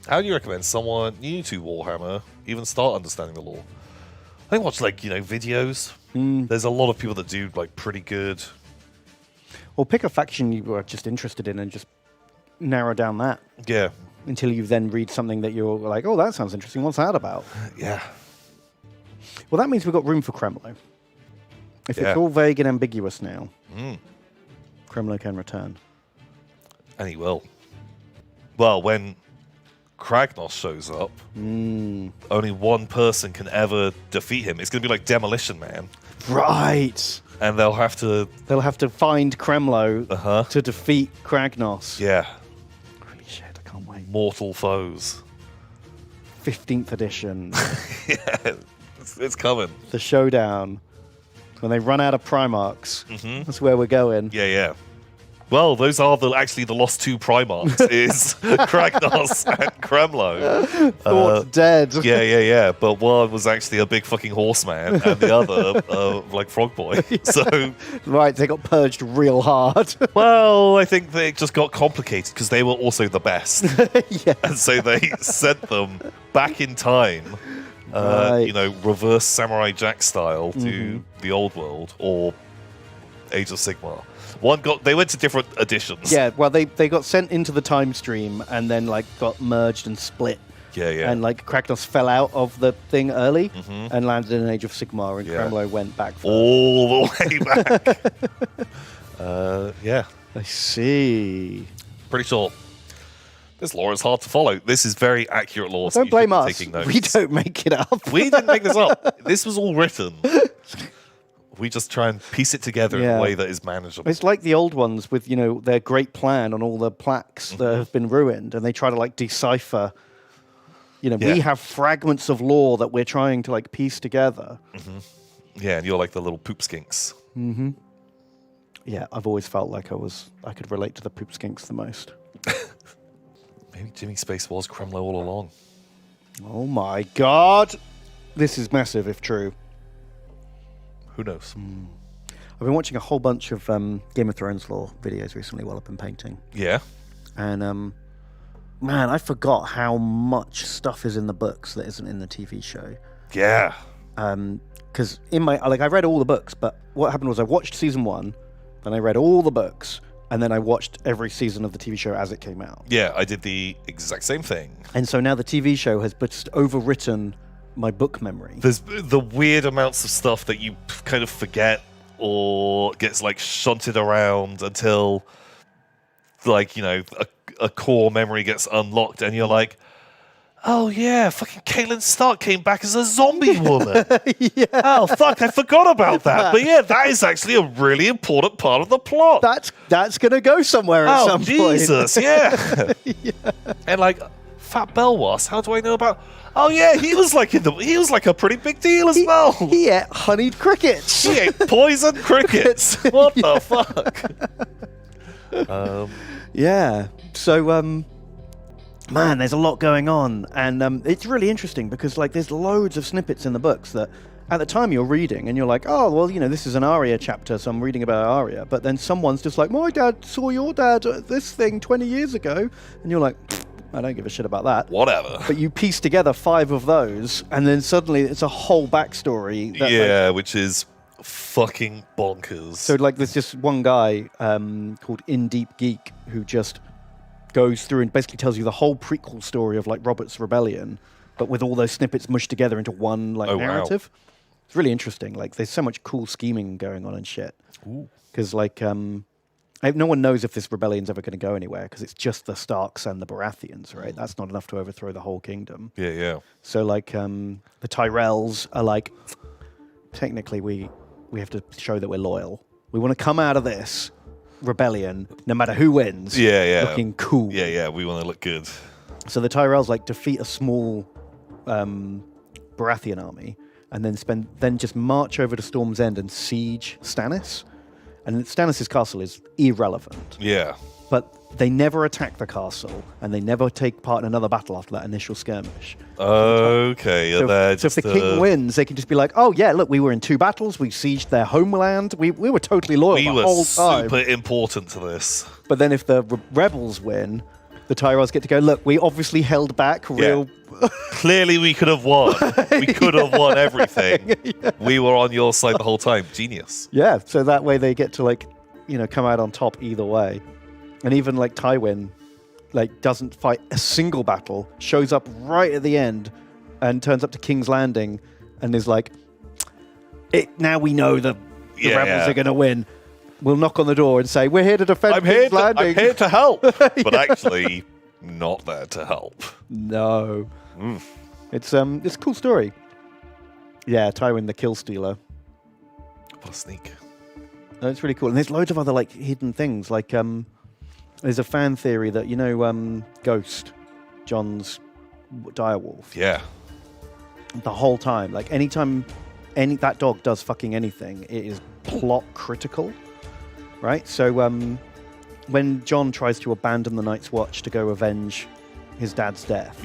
How do you recommend someone new to Warhammer even start understanding the lore? I think watch videos. There's a lot of people that do pretty good. Or pick a faction you were just interested in and just narrow down that. Yeah. Until you then read something that you're like, oh, that sounds interesting. What's that about? Yeah. Well, that means we've got room for Kremlo. If it's all vague and ambiguous now, Kremlo can return. And he will. Well, when Kragnos shows up, only one person can ever defeat him. It's going to be like Demolition Man. Right. And they'll have to find Kremlo to defeat Kragnos. Yeah. Holy shit, I can't wait. Mortal foes. 15th edition. Yeah, it's coming. The showdown. When they run out of Primarchs. That's where we're going. Yeah, yeah. Well, those are actually the lost two Primarchs, is Kragnos and Kremlo. Thought dead. Yeah. But one was actually a big fucking horseman, and the other, Frog Boy. So, right, they got purged real hard. Well, I think they just got complicated because they were also the best. Yeah. And so they sent them back in time, reverse Samurai Jack style to the old world, or Age of Sigmar. They went to different editions. Yeah, well, they got sent into the time stream and then got merged and split. Yeah. And Kragnos fell out of the thing early and landed in Age of Sigmar, and Kremlo went back all the way back. Yeah. I see. Pretty sure this lore is hard to follow. This is very accurate lore. Well, don't blame us. We don't make it up. We didn't make this up. This was all written. We just try and piece it together in a way that is manageable. It's like the old ones with, their great plan on all the plaques that have been ruined, and they try to decipher. We have fragments of lore that we're trying to piece together. Yeah, and you're like the little poop skinks. Yeah, I've always felt like I could relate to the poop skinks the most. Maybe Jimmy Space was Kremlo all along. Oh my god! This is massive if true. Who knows? I've been watching a whole bunch of Game of Thrones lore videos recently while I've been painting. Yeah. And, man, I forgot how much stuff is in the books that isn't in the TV show. Yeah. Because I read all the books, but what happened was I watched season 1, then I read all the books, and then I watched every season of the TV show as it came out. Yeah, I did the exact same thing. And so now the TV show has just overwritten my book memory. There's the weird amounts of stuff that you kind of forget or gets shunted around until a core memory gets unlocked and you're like, oh yeah, fucking Caitlin Stark came back as a zombie woman. Yeah. Oh fuck, I forgot about that. But yeah, that is actually a really important part of the plot. That's gonna go somewhere at some Jesus, point. Yeah. And Fat Belwas, how do I know about? Oh yeah, he was like a pretty big deal as well. He ate honeyed crickets. He ate poison crickets. What the fuck? Yeah. So, man, there's a lot going on, and it's really interesting because there's loads of snippets in the books that at the time you're reading and you're like, oh well, this is an Arya chapter, so I'm reading about Arya. But then someone's just like, my dad saw your dad at this thing 20 years ago, and you're like, I don't give a shit about that. Whatever. But you piece together 5 of those, and then suddenly it's a whole backstory. That, which is fucking bonkers. So there's just one guy called In Deep Geek who just goes through and basically tells you the whole prequel story of Robert's Rebellion, but with all those snippets mushed together into one narrative. Wow. It's really interesting. There's so much cool scheming going on and shit. Because no one knows if this rebellion's ever going to go anywhere because it's just the Starks and the Baratheons, right? That's not enough to overthrow the whole kingdom. Yeah. So the Tyrells are technically we have to show that we're loyal. We want to come out of this rebellion no matter who wins. Yeah. Looking cool. Yeah. We want to look good. So the Tyrells defeat a small Baratheon army and then just march over to Storm's End and siege Stannis. And Stannis' castle is irrelevant. Yeah. But they never attack the castle, and they never take part in another battle after that initial skirmish. Okay. So if the king wins, they can just be like, oh yeah, look, we were in 2 battles, we sieged their homeland, we were totally loyal the whole time. We were super important to this. But then if the rebels win, the Tyrells get to go, look, we obviously held back real... Clearly we could have won. We could have won everything. We were on your side the whole time. Genius. Yeah, so that way they get to, like, you know, come out on top either way. And even, like, Tywin, like, doesn't fight a single battle, shows up right at the end and turns up to King's Landing and is like, now we know the rebels are going to win. We'll knock on the door and say, we're here to defend King's Landing. I'm here to help. But actually, not there to help. No. It's a cool story. Yeah, Tywin the Kill Stealer. What a sneak. It's really cool. And there's loads of other, like, hidden things. Like, there's a fan theory that, you know, Ghost, Jon's direwolf. Yeah. The whole time. Like, anytime that dog does fucking anything, it is plot critical. Right? So when Jon tries to abandon the Night's Watch to go avenge his dad's death,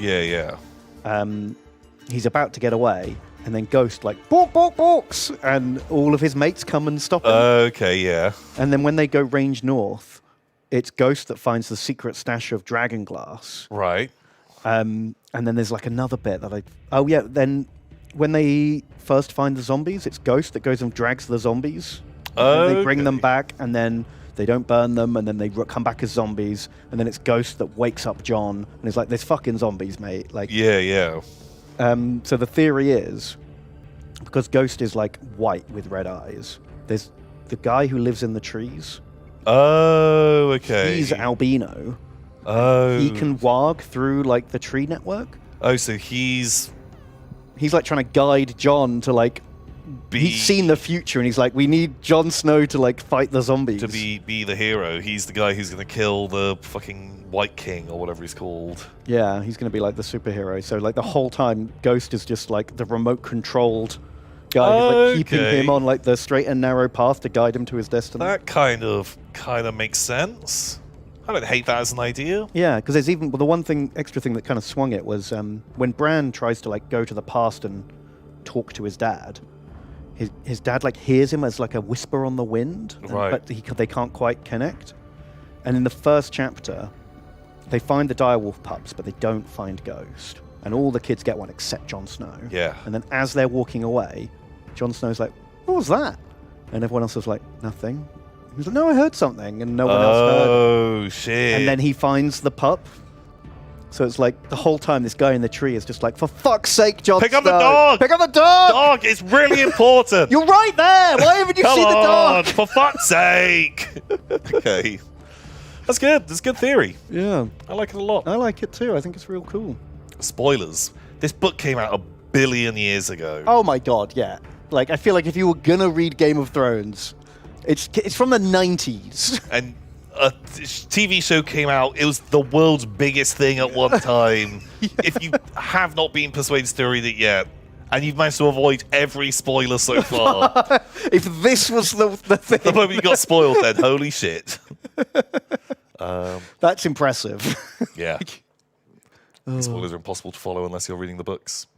he's about to get away, and then Ghost, like, balks, and all of his mates come and stop him. Okay, yeah. And then when they go range north, it's Ghost that finds the secret stash of dragon glass. Right. And then there's, like, another bit that then when they first find the zombies, it's Ghost that goes and drags the zombies. They bring them back, and then they don't burn them, and then they come back as zombies, and then it's Ghost that wakes up Jon, and he's like, there's fucking zombies, mate. Like, yeah. So the theory is, because Ghost is, like, white with red eyes, there's the guy who lives in the trees. Oh, okay. He's albino. Oh. He can warg through, like, the tree network. Oh, so he's like, trying to guide Jon to, like, he's seen the future, and he's like, we need Jon Snow to, like, fight the zombies. To be the hero. He's the guy who's going to kill the fucking White King, or whatever he's called. Yeah, he's going to be, like, the superhero. So, like, the whole time, Ghost is just, like, the remote-controlled guy who's, like, keeping him on, like, the straight and narrow path to guide him to his destiny. That kind of makes sense. I don't hate that as an idea. Yeah, because there's even... Well, the extra thing that kind of swung it was when Bran tries to, like, go to the past and talk to his dad... His dad, like, hears him as, like, a whisper on the wind, but they can't quite connect. And in the first chapter, they find the direwolf pups, but they don't find Ghost. And all the kids get one except Jon Snow. Yeah. And then as they're walking away, Jon Snow's like, what was that? And everyone else was like, nothing. He's like, no, I heard something. And no one else heard. Oh, shit. And then he finds the pup. So it's like the whole time this guy in the tree is just like, for fuck's sake, Jon Snow. Pick up the dog! Pick up the dog! Dog is really important! You're right there! Why haven't you seen the dog? For fuck's sake! Okay. That's good. That's a good theory. Yeah. I like it a lot. I like it too. I think it's real cool. Spoilers. This book came out 1 billion years ago. Oh my god, yeah. Like, I feel like if you were gonna read Game of Thrones, it's from the 90s. And a TV show came out. It was the world's biggest thing at one time. If you have not been persuaded to read it yet, and you've managed to avoid every spoiler so far. If this was the thing. The moment you got spoiled, then holy shit. That's impressive. Yeah. Spoilers are impossible to follow unless you're reading the books.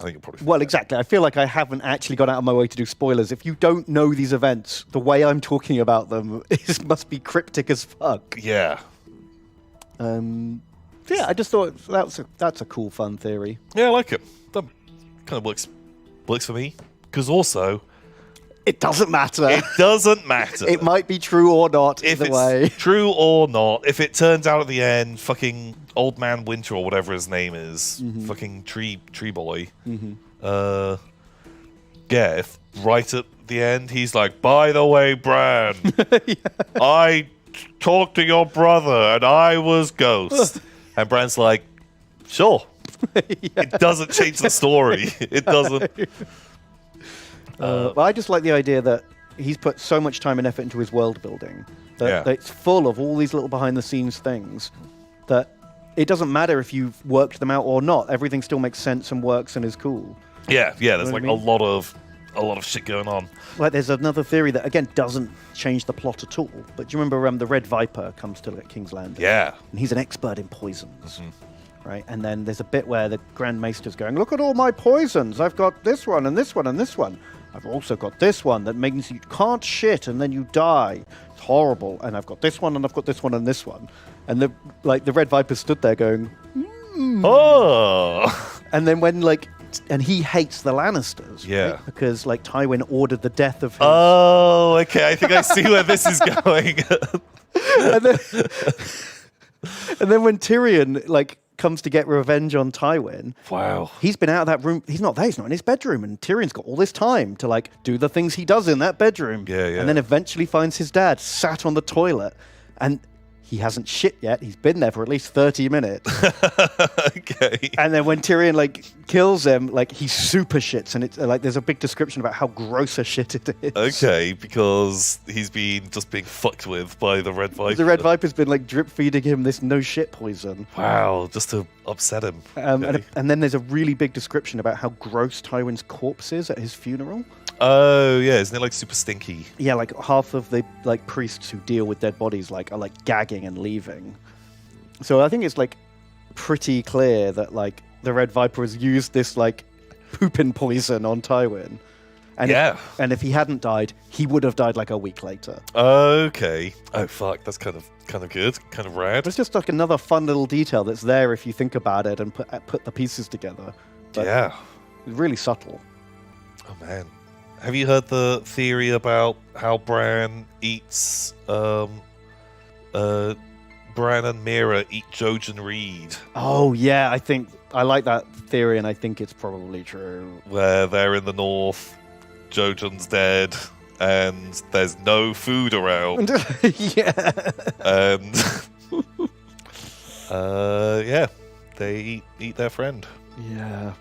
I think you'll probably. Well, exactly. I feel like I haven't actually gone out of my way to do spoilers. If you don't know these events, the way I'm talking about them must be cryptic as fuck. Yeah. Yeah, I just thought that's a cool, fun theory. Yeah, I like it. That kind of works for me. Because also, it doesn't matter. It doesn't matter. It might be true or not, either way. True or not, if it turns out at the end, fucking Old Man Winter or whatever his name is, fucking tree boy. Yeah, if right at the end he's like, by the way, Bran, I talked to your brother and I was Ghost. And Bran's like, sure. It doesn't change the story. It doesn't. But I just like the idea that he's put so much time and effort into his world building that it's full of all these little behind the scenes things that it doesn't matter if you've worked them out or not. Everything still makes sense and works and is cool. Yeah. There's like a lot of shit going on. Like there's another theory that again doesn't change the plot at all. But do you remember the Red Viper comes to King's Landing? Yeah. And he's an expert in poisons. Right? And then there's a bit where the Grand Maester's going, look at all my poisons. I've got this one and this one and this one. I've also got this one that means you can't shit and then you die. It's horrible. And I've got this one and I've got this one and this one. And the Red Viper stood there going, Oh! and then when and he hates the Lannisters, Yeah. right? Because Tywin ordered the death of his. Oh, okay. I think I see where this is going. and then when Tyrion comes to get revenge on Tywin, Wow. he's been out of that room. He's not there. He's not in his bedroom, and Tyrion's got all this time to do the things he does in that bedroom. Yeah, yeah. And then eventually finds his dad sat on the toilet, and he hasn't shit yet. He's been there for at least 30 minutes. Okay. And then when Tyrion kills him, he super shits, and it's there's a big description about how gross a shit it is. Okay, because he's been just being fucked with by the Red Viper. The Red Viper's been drip feeding him this no shit poison. Wow, just to upset him. Okay. And then there's a really big description about how gross Tywin's corpse is at his funeral. Oh, yeah, isn't it super stinky? Yeah, half of the priests who deal with dead bodies are gagging and leaving. So I think it's pretty clear that the Red Viper has used this pooping poison on Tywin. And and if he hadn't died, he would have died a week later. Okay. Oh fuck, that's kind of good, kind of rad. It's just another fun little detail that's there if you think about it and put the pieces together. But yeah. It's really subtle. Oh man. Have you heard the theory about how Bran eats Bran and Mira eat Jojen Reed? Oh yeah, I like that theory, and I think it's probably true. Where they're in the north, Jojen's dead, and there's no food around. Yeah. And yeah, they eat their friend. Yeah.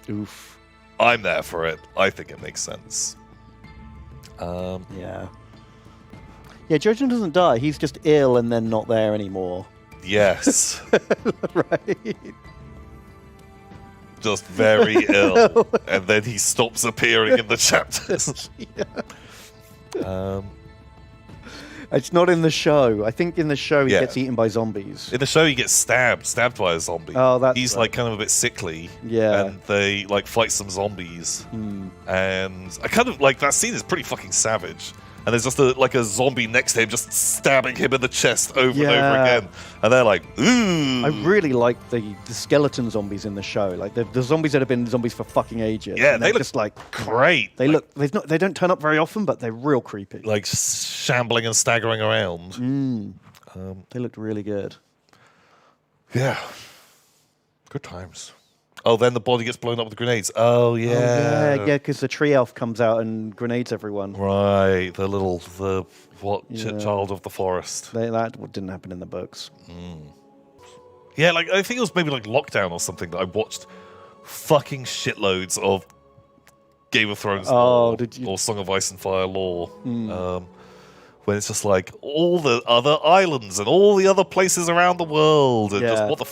Oof. I'm there for it. I think it makes sense. Yeah. Yeah, Jojen doesn't die. He's just ill and then not there anymore. Yes. Right. Just very ill. And then he stops appearing in the chapters. Yeah. It's not in the show. I think in the show he gets eaten by zombies. In the show he gets stabbed by a zombie. Oh, that's He's right. kind of a bit sickly. Yeah. And they fight some zombies. Hmm. And I kind of that scene is pretty fucking savage. And there's just a zombie next to him just stabbing him in the chest over and over again. And they're like, ooh. I really like the skeleton zombies in the show. The zombies that have been zombies for fucking ages. Yeah, they look just great. They they don't turn up very often, but they're real creepy. Shambling and staggering around. They looked really good. Yeah. Good times. Oh, then the body gets blown up with grenades. Oh, yeah. Yeah, because the tree elf comes out and grenades everyone. Right, child of the forest. That didn't happen in the books. Yeah, I think it was maybe Lockdown or something that I watched fucking shitloads of Game of Thrones lore, did you? or Song of Ice and Fire lore. When it's just all the other islands and all the other places around the world and just what the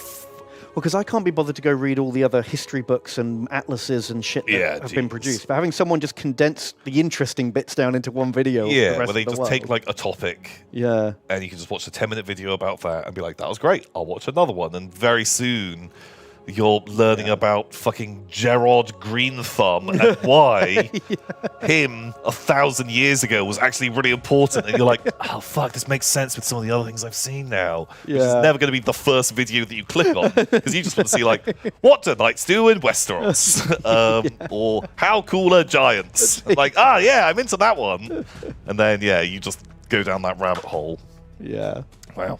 Well, because I can't be bothered to go read all the other history books and atlases and shit that have been produced. But having someone just condense the interesting bits down into one video. Yeah, where they just take a topic. Yeah. And you can just watch a 10-minute video about that and be like, that was great. I'll watch another one. And very soon you're learning about fucking Gerard Greenthumb and why him 1,000 years ago was actually really important. And you're like, oh, fuck, this makes sense with some of the other things I've seen now. Which is never going to be the first video that you click on. Because you just want to see, what do knights do in Westeros? Or how cool are giants? Yeah, I'm into that one. And then, you just go down that rabbit hole. Yeah. Wow.